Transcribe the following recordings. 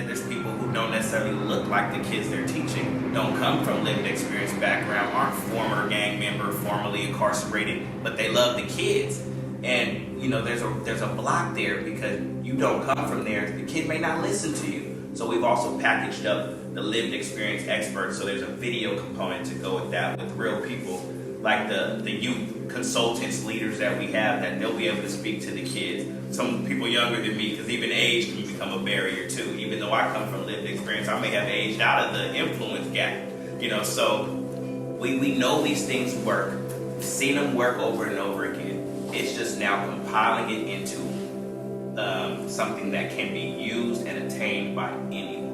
that there's people who don't necessarily look like the kids they're teaching, don't come from lived experience background, aren't former gang member, formerly incarcerated, but they love the kids. And there's a block there because you don't come from there. The kid may not listen to you. So we've also packaged up the lived experience experts. So there's a video component to go with that, with real people like the youth consultants, leaders that we have, that they'll be able to speak to the kids. Some people younger than me, because even age can become a barrier too. Even though I come from lived experience, I may have aged out of the influence gap. So we know these things work. We've seen them work over and over again. It's just now compiling it into something that can be used and attained by anyone.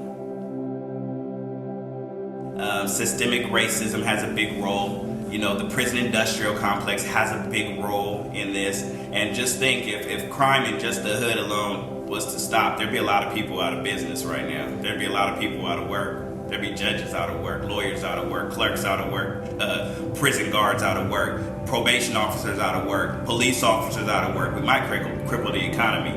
Systemic racism has a big role. The prison industrial complex has a big role in this. And just think, if crime in just the hood alone was to stop, there'd be a lot of people out of business right now. There'd be a lot of people out of work. There'd be judges out of work, lawyers out of work, clerks out of work, prison guards out of work, probation officers out of work, police officers out of work. We might cripple the economy.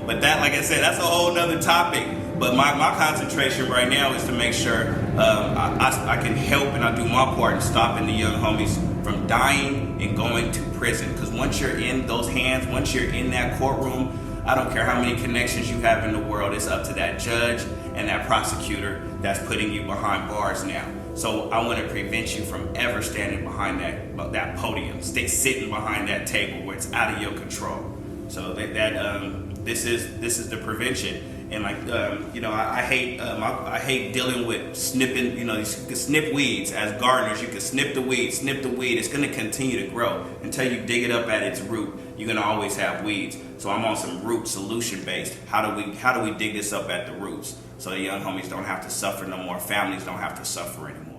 But that, like I said, that's a whole nother topic. But my concentration right now is to make sure I can help and I do my part in stopping the young homies from dying and going to prison. Because once you're in those hands, once you're in that courtroom, I don't care how many connections you have in the world, it's up to that judge and that prosecutor that's putting you behind bars now. So I want to prevent you from ever standing behind that podium, sitting behind that table where it's out of your control. So this is the prevention. And I hate dealing with snipping. You can snip weeds. As gardeners, you can snip the weed. It's going to continue to grow until you dig it up at its root. You're going to always have weeds. So I'm on some root solution based. How do we dig this up at the roots so the young homies don't have to suffer no more? Families don't have to suffer anymore.